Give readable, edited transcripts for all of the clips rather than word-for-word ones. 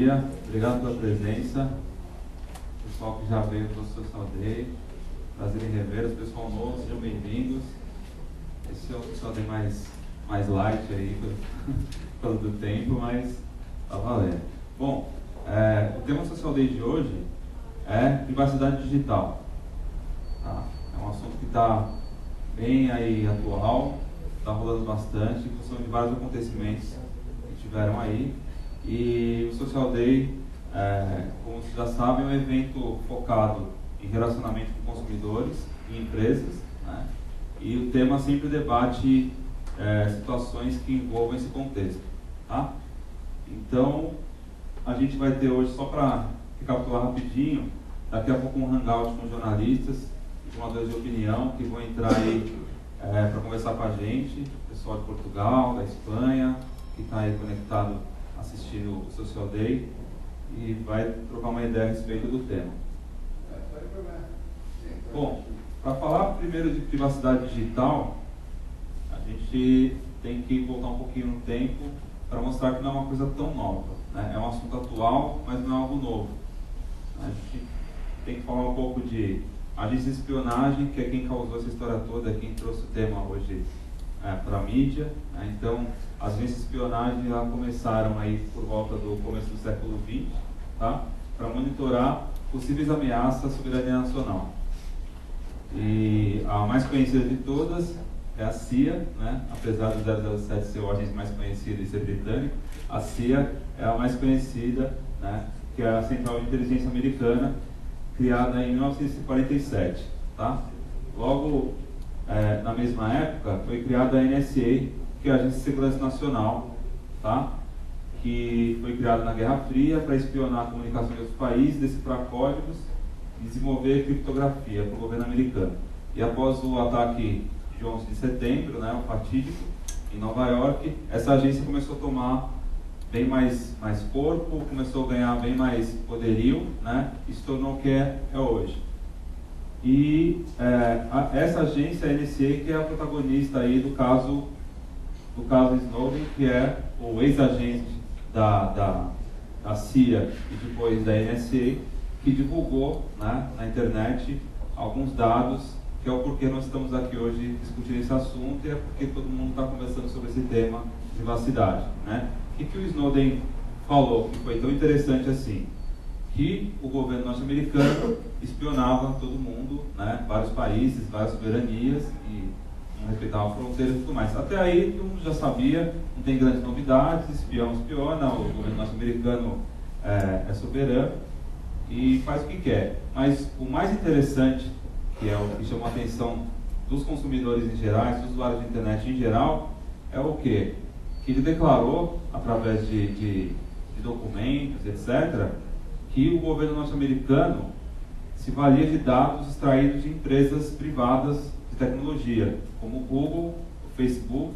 dia, obrigado pela presença. Pessoal que já veio do Social Day, prazer em revê-los. Pessoal novo, sejam bem-vindos. Esse é o Social Day mais light aí, pelo do tempo, mas tá valendo. Bom, o tema do Social Day de hoje é privacidade digital. Tá? É um assunto que está bem aí atual, está rolando bastante, em função de vários acontecimentos que tiveram aí. E o Social Day, como vocês já sabem, é um evento focado em relacionamento com consumidores e empresas, né? E o tema sempre debate situações que envolvam esse contexto. Tá? Então, a gente vai ter hoje, só para recapitular rapidinho, daqui a pouco um hangout com jornalistas e formadores de opinião que vão entrar aí para conversar com a gente, pessoal de Portugal, da Espanha, que está aí conectado assistindo o Social Day e vai trocar uma ideia a respeito do tema. Bom, para falar primeiro de privacidade digital, a gente tem que voltar um pouquinho no tempo para mostrar que não é uma coisa tão nova, né? É um assunto atual, mas não é algo novo. A gente tem que falar um pouco de agência de espionagem, que é quem causou essa história toda, quem trouxe o tema hoje para a mídia, né? Então, as agências de espionagem já começaram aí por volta do começo do século XX, tá? Para monitorar possíveis ameaças à soberania nacional. E a mais conhecida de todas é a CIA, né? Apesar do 007 ser o agente mais conhecido e ser britânico, a CIA é a mais conhecida, né? Que é a Central de Inteligência Americana, criada em 1947. Tá? Logo, na mesma época, foi criada a NSA, que é a Agência de Segurança Nacional, tá? Que foi criada na Guerra Fria para espionar a comunicação de outros países, decifrar códigos e desenvolver criptografia para o governo americano. E após o ataque de 11 de setembro, né, o fatídico, em Nova York, essa agência começou a tomar bem mais corpo, começou a ganhar bem mais poderio, né, e se tornou o que é hoje. E essa agência, a NSA, que é a protagonista aí do caso Snowden, que é o ex-agente da CIA e depois da NSA, que divulgou, né, na internet alguns dados, que é o porquê nós estamos aqui hoje discutindo esse assunto, e é porque todo mundo está conversando sobre esse tema de privacidade, né? O que o Snowden falou que foi tão interessante assim? Que o governo norte-americano espionava todo mundo, né? Vários países, várias soberanias, e não respeitava fronteiras e tudo mais. Até aí todo mundo já sabia, não tem grandes novidades, espião espiona, o governo norte-americano é soberano e faz o que quer. Mas o mais interessante, que é o que chamou a atenção dos consumidores em geral, dos usuários de internet em geral, é o quê? Que ele declarou, através de documentos, etc., que o governo norte-americano se valia de dados extraídos de empresas privadas de tecnologia, como o Google, o Facebook,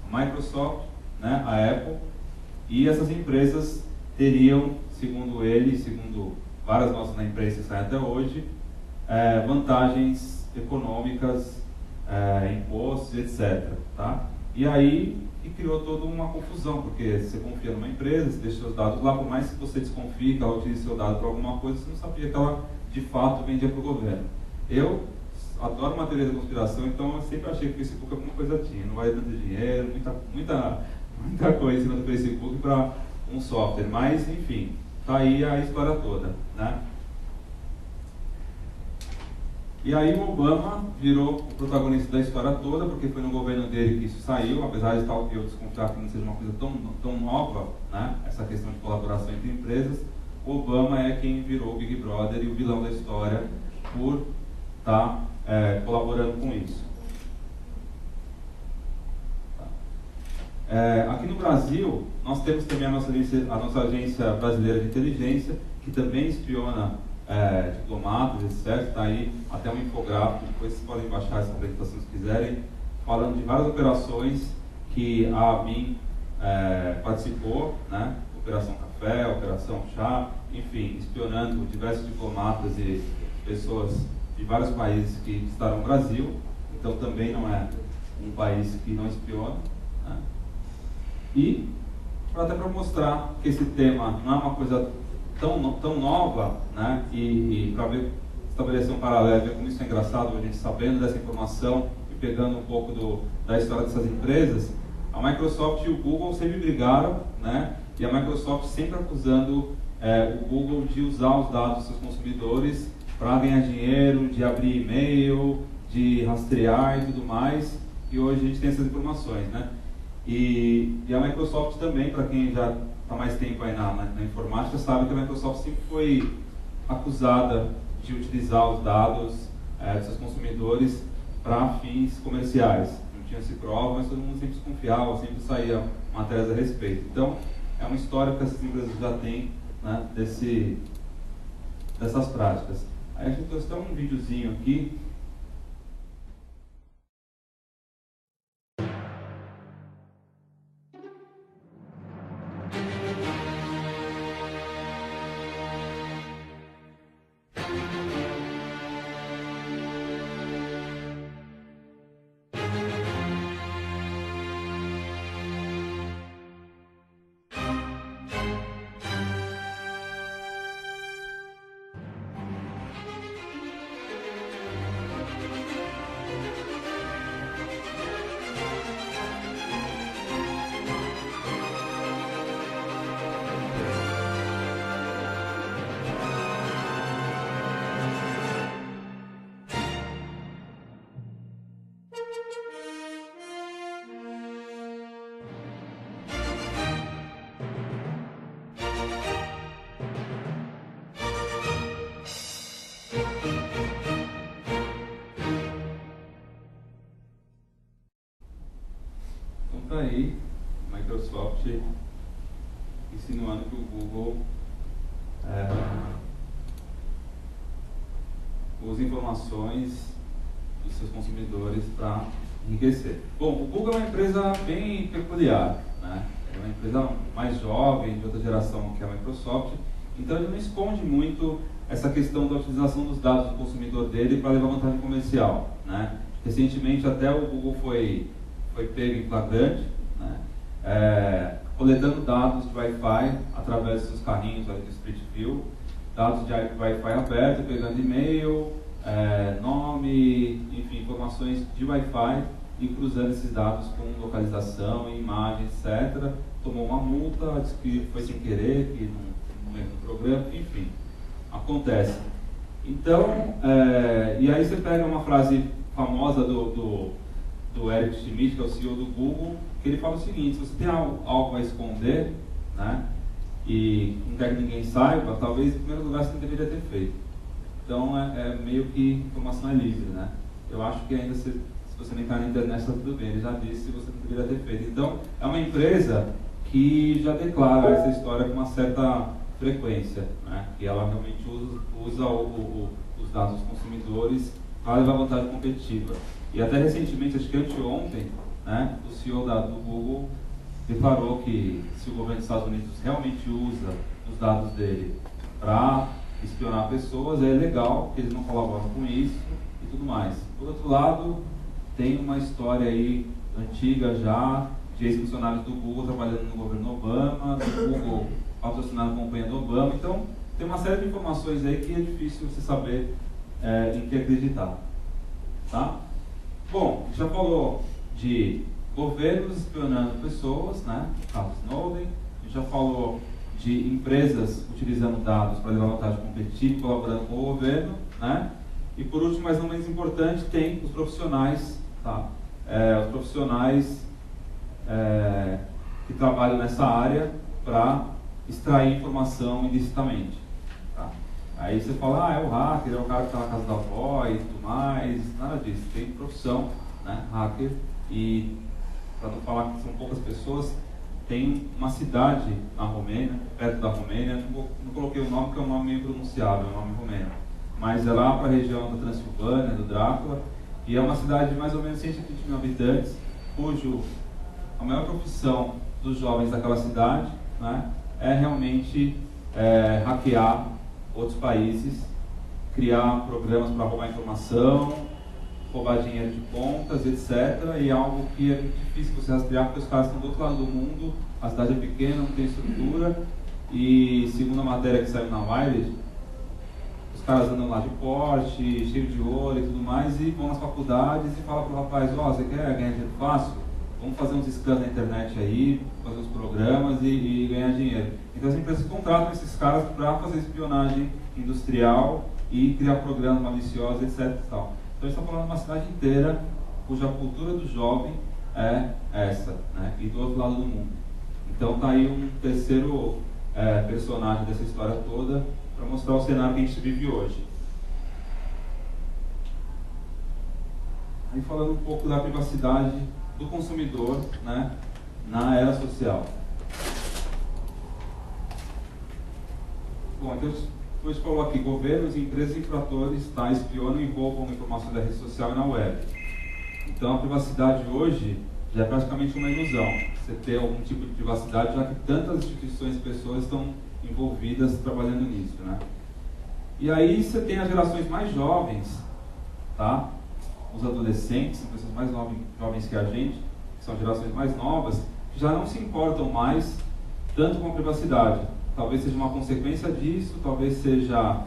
a Microsoft, né, a Apple, e essas empresas teriam, segundo ele, segundo várias notas na imprensa que saem até hoje, vantagens econômicas, impostos, etc. Tá? E aí criou toda uma confusão, porque você confia numa empresa, você deixa seus dados lá, por mais que você desconfie que ela utilize seu dado para alguma coisa, você não sabia que ela de fato vendia para o governo. Eu adoro uma teoria da conspiração, então eu sempre achei que o Facebook alguma coisa tinha, não vai dando dinheiro, muita coisa em cima do Facebook para um software, mas enfim, tá aí a história toda, né? E aí o Obama virou o protagonista da história toda, porque foi no governo dele que isso saiu, apesar de tal que eu desconfiar que não seja uma coisa tão nova, né, essa questão de colaboração entre empresas. O Obama é quem virou o Big Brother e o vilão da história por estar colaborando com isso. Aqui no Brasil, nós temos também a nossa agência brasileira de inteligência, que também espiona diplomatas, etc. Está aí até um infográfico, depois vocês podem baixar essa apresentação se quiserem, falando de várias operações que a ABIN participou, né? Operação Café, Operação Chá, enfim, espionando diversos diplomatas e pessoas de vários países que estarão no Brasil, então também não é um país que não espiona, né? E até para mostrar que esse tema não é uma coisa tão nova, né? E para estabelecer um paralelo, ver como isso é engraçado, a gente sabendo dessa informação e pegando um pouco da história dessas empresas, a Microsoft e o Google sempre brigaram, né? E a Microsoft sempre acusando o Google de usar os dados dos seus consumidores para ganhar dinheiro, de abrir e-mail, de rastrear e tudo mais. E hoje a gente tem essas informações, né? E a Microsoft também, para quem já está mais tempo aí na informática, sabe que a Microsoft sempre foi acusada de utilizar os dados dos seus consumidores para fins comerciais. Não tinha-se prova, mas todo mundo sempre desconfiava, sempre saía matérias a respeito. Então, é uma história que essas empresas já têm, né, dessas práticas. Aí a gente trouxe até um videozinho aqui. Então tá aí, Microsoft insinuando que o Google usa informações dos seus consumidores para enriquecer. Bom, o Google é uma empresa bem peculiar, né? É uma empresa mais jovem, de outra geração que a Microsoft, então ele não esconde muito essa questão da utilização dos dados do consumidor dele para levar vantagem comercial, né? Recentemente até o Google foi pego em flagrante, né? Coletando dados de Wi-Fi através dos seus carrinhos ali do Street View, dados de Wi-Fi aberto, pegando e-mail, nome, enfim, informações de Wi-Fi e cruzando esses dados com localização, imagem, etc. Tomou uma multa, disse que foi sem querer, que não erro no programa, enfim, acontece. Então, e aí você pega uma frase famosa do Eric Schmidt, que é o CEO do Google, que ele fala o seguinte: se você tem algo a esconder, né, e não quer que ninguém saiba, talvez em primeiro lugar você não deveria ter feito. Então meio que informação é livre, né? Eu acho que ainda se você nem está na internet está tudo bem, ele já disse que você não deveria ter feito. Então é uma empresa que já declara essa história com uma certa frequência, né? Que ela realmente usa os dados dos consumidores para levar vantagem competitiva. E até recentemente, acho que anteontem, né, o CEO do Google declarou que se o governo dos Estados Unidos realmente usa os dados dele para espionar pessoas, é legal que eles não colaboram com isso e tudo mais. Por outro lado, tem uma história aí antiga já de ex-funcionários do Google trabalhando no governo Obama, do Google patrocinando a campanha do Obama. Então, tem uma série de informações aí que é difícil você saber em que acreditar. Tá? Bom, já falou de governos espionando pessoas, né? Caso Snowden. A gente já falou de empresas utilizando dados para levar vantagem competitiva, colaborando com o governo, né? E por último, mas não menos importante, tem os profissionais, tá? Os profissionais que trabalham nessa área para extrair informação ilicitamente. Tá? Aí você fala, é o hacker, é o cara que está na casa da avó e tudo mais. Nada disso, tem profissão, né? Hacker. E para não falar que são poucas pessoas, tem uma cidade na Romênia, perto da Romênia, não coloquei o nome porque é um nome meio pronunciável, é um nome romeno, mas é lá para a região da Transilvânia, do Drácula, e é uma cidade de mais ou menos 120 mil habitantes, cujo a maior profissão dos jovens daquela cidade, né, é realmente hackear outros países, criar programas para roubar informação, roubar dinheiro de contas, etc. E é algo que é muito difícil você rastrear, porque os caras estão do outro lado do mundo, a cidade é pequena, não tem estrutura, e segundo a matéria que saiu na Wired, os caras andam lá de Porsche, cheio de ouro e tudo mais, e vão nas faculdades e falam pro rapaz, você quer ganhar dinheiro fácil? Vamos fazer uns scans na internet aí, fazer uns programas e ganhar dinheiro. Então as empresas contratam esses caras para fazer espionagem industrial e criar programas maliciosos, etc. E tal. Então a gente está falando de uma cidade inteira cuja cultura do jovem é essa, né? E do outro lado do mundo. Então está aí um terceiro personagem dessa história toda para mostrar o cenário que a gente vive hoje. Aí falando um pouco da privacidade do consumidor, né, na era social. Bom, então a gente falou aqui, governos, empresas e infratores espionam e roubam informações da rede social e na web. Então a privacidade hoje já é praticamente uma ilusão. Você ter algum tipo de privacidade, já que tantas instituições e pessoas estão envolvidas trabalhando nisso, né? E aí você tem as gerações mais jovens, tá? Os adolescentes, são pessoas mais jovens que a gente, que são gerações mais novas, que já não se importam mais tanto com a privacidade. Talvez seja uma consequência disso, talvez seja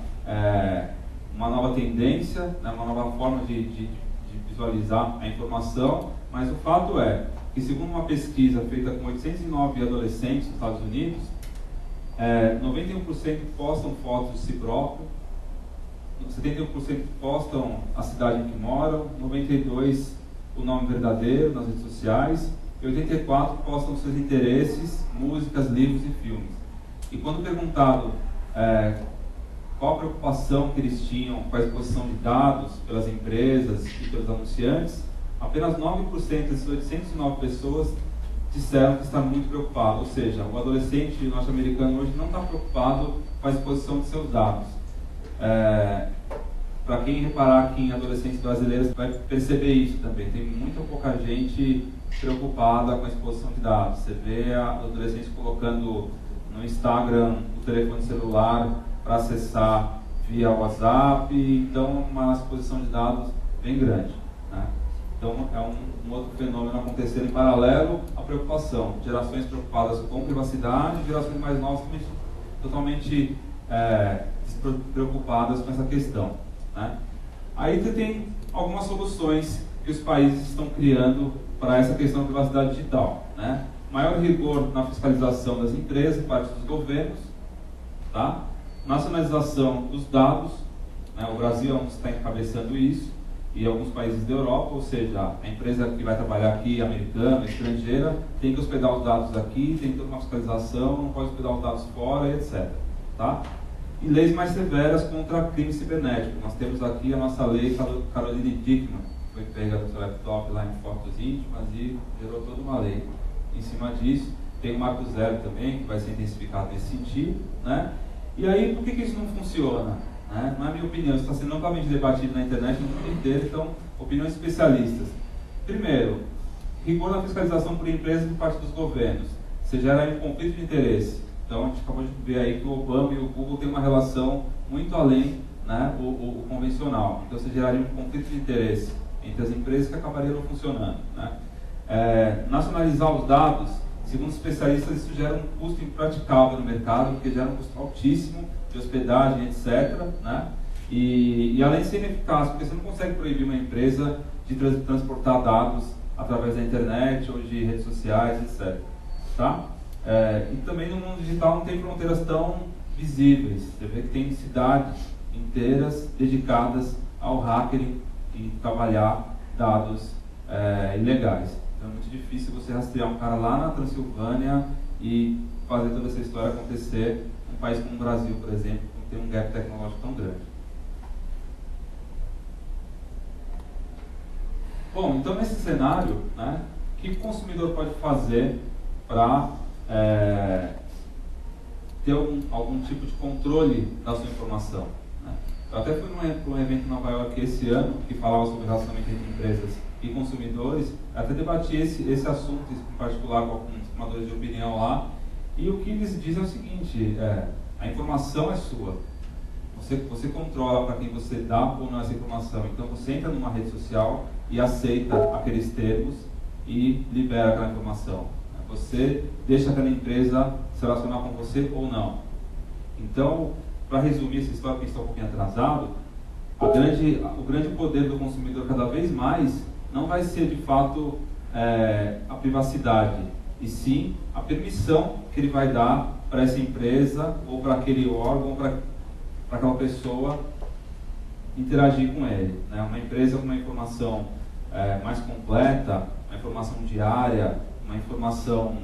uma nova tendência, né, uma nova forma de visualizar a informação, mas o fato é que, segundo uma pesquisa feita com 809 adolescentes nos Estados Unidos, 91% postam fotos de si próprio, 71% postam a cidade em que moram, 92% o nome verdadeiro nas redes sociais, e 84% postam seus interesses, músicas, livros e filmes. E quando perguntado qual a preocupação que eles tinham com a exposição de dados pelas empresas e pelos anunciantes, apenas 9% dessas 809 pessoas disseram que está muito preocupado. Ou seja, o adolescente norte-americano hoje não está preocupado com a exposição de seus dados. Para quem reparar aqui em adolescentes brasileiros vai perceber isso também. Tem muita pouca gente preocupada com a exposição de dados. Você vê adolescentes colocando no Instagram o telefone celular para acessar via WhatsApp, então uma exposição de dados bem grande, né? Então é um outro fenômeno acontecendo em paralelo à preocupação. Gerações preocupadas com privacidade, gerações mais novas totalmente preocupadas com essa questão, né? Aí você tem algumas soluções que os países estão criando para essa questão da privacidade digital, né? Maior rigor na fiscalização das empresas, parte dos governos, tá? Nacionalização dos dados, né? O Brasil é um que está encabeçando isso, e alguns países da Europa, ou seja, a empresa que vai trabalhar aqui, americana, estrangeira, tem que hospedar os dados aqui, tem que ter uma fiscalização, não pode hospedar os dados fora, etc. Tá? E leis mais severas contra crime cibernético. Nós temos aqui a nossa lei Caroline Dickmann, que foi pega no seu laptop lá em fotos íntimas e gerou toda uma lei em cima disso. Tem o Marco Zero também, que vai ser intensificado nesse sentido, né? E aí, por que isso não funciona? Né? Não é minha opinião, isso está sendo amplamente debatido na internet no mundo inteiro, então, opiniões especialistas. Primeiro, rigor na fiscalização por empresas e por parte dos governos. Você gera um conflito de interesse. Então, a gente acabou de ver aí que o Obama e o Google têm uma relação muito além, né, o convencional. Então, você geraria um conflito de interesse entre as empresas que acabaria não funcionando, né? Nacionalizar os dados, segundo especialistas, isso gera um custo impraticável no mercado, porque gera um custo altíssimo de hospedagem, etc., né? E além de ser ineficaz, porque você não consegue proibir uma empresa de transportar dados através da internet ou de redes sociais, etc. Tá? E também no mundo digital não tem fronteiras tão visíveis. Você vê que tem cidades inteiras dedicadas ao hacking e trabalhar dados ilegais. Então é muito difícil você rastrear um cara lá na Transilvânia e fazer toda essa história acontecer num país como o Brasil, por exemplo, que tem um gap tecnológico tão grande. Bom, então nesse cenário, né, o que o consumidor pode fazer para ter algum tipo de controle da sua informação, né? Eu até fui para um evento em Nova York esse ano, que falava sobre relacionamento entre empresas e consumidores, até debati esse assunto em particular com alguns formadores de opinião lá, e o que eles dizem é o seguinte: a informação é sua. Você controla para quem você dá ou não essa informação. Então você entra numa rede social e aceita aqueles termos e libera aquela informação. Você deixa aquela empresa se relacionar com você ou não. Então, para resumir essa história, que está um pouquinho atrasado, o grande poder do consumidor cada vez mais não vai ser de fato a privacidade, e sim a permissão que ele vai dar para essa empresa ou para aquele órgão, para aquela pessoa interagir com ele, né? Uma empresa com uma informação mais completa, uma informação diária, uma informação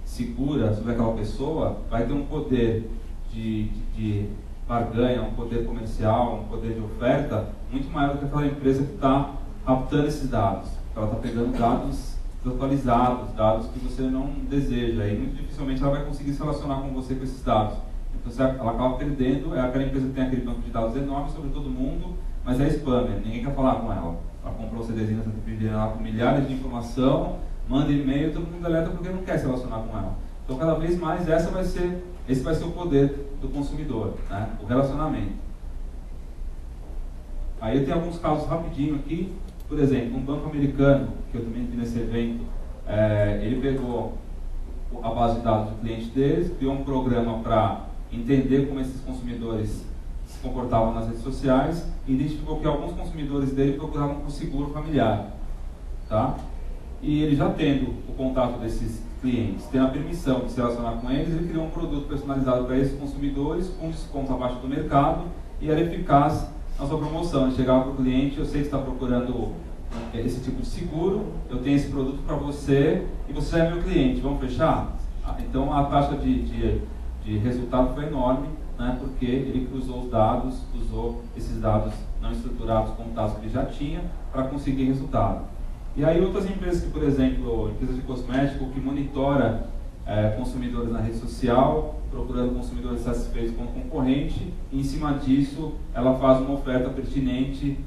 segura sobre aquela pessoa, vai ter um poder de barganha, um poder comercial, um poder de oferta muito maior do que aquela empresa que está captando esses dados. Ela está pegando dados desatualizados, dados que você não deseja, e muito dificilmente ela vai conseguir se relacionar com você com esses dados. Então ela acaba perdendo, é aquela empresa que tem aquele banco de dados enorme sobre todo mundo, mas é spammer, ninguém quer falar com ela. Ela comprou o CDzinho da Santa Efigênia lá com milhares de informação, manda e-mail, todo mundo deleta porque não quer se relacionar com ela. Então cada vez mais esse vai ser o poder do consumidor, né? O relacionamento. Aí eu tenho alguns casos rapidinho aqui. Por exemplo, um banco americano, que eu também vi nesse evento, ele pegou a base de dados do cliente deles, criou um programa para entender como esses consumidores se comportavam nas redes sociais e identificou que alguns consumidores dele procuravam por seguro familiar. Tá? E ele já tendo o contato desses clientes, tendo a permissão de se relacionar com eles, ele criou um produto personalizado para esses consumidores, com desconto abaixo do mercado, e era eficaz na sua promoção. Ele chegava para o cliente: eu sei que está procurando esse tipo de seguro, eu tenho esse produto para você, e você é meu cliente, vamos fechar? Então a taxa de resultado foi enorme, né, porque ele cruzou os dados, usou esses dados não estruturados com dados que ele já tinha para conseguir resultado. E aí outras empresas que, por exemplo, empresas de cosmético que monitora consumidores na rede social, procurando consumidores satisfeitos com o concorrente, e em cima disso ela faz uma oferta pertinente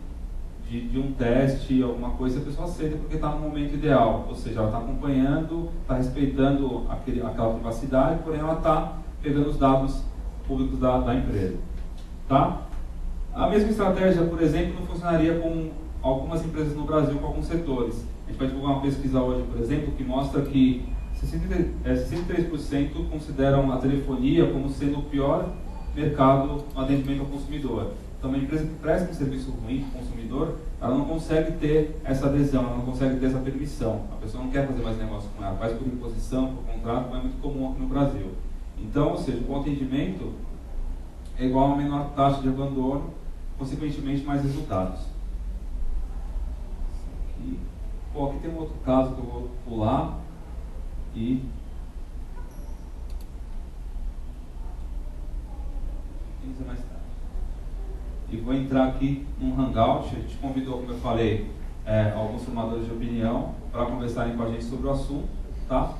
de um teste, alguma coisa, a pessoa aceita porque está no momento ideal, ou seja, ela está acompanhando, está respeitando aquela privacidade, porém ela está pegando os dados públicos da empresa. Tá? A mesma estratégia, por exemplo, não funcionaria com algumas empresas no Brasil, com alguns setores. A gente vai divulgar uma pesquisa hoje, por exemplo, que mostra que 63% consideram a telefonia como sendo o pior mercado no atendimento ao consumidor. Então, uma empresa que presta um serviço ruim para o consumidor, ela não consegue ter essa adesão, ela não consegue ter essa permissão. A pessoa não quer fazer mais negócio com ela, faz por imposição, por contrato, como é muito comum aqui no Brasil. Então, ou seja, o bom atendimento é igual a uma menor taxa de abandono, consequentemente mais resultados. Aqui tem um outro caso que eu vou pular e mais tarde. E vou entrar aqui num hangout. A gente convidou, como eu falei, alguns formadores de opinião para conversarem com a gente sobre o assunto, tá?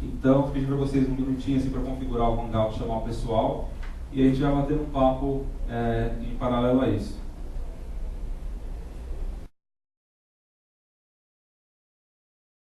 Então, vou pedir para vocês um minutinho assim, para configurar o hangout, chamar o pessoal, e a gente vai bater um papo em paralelo a isso.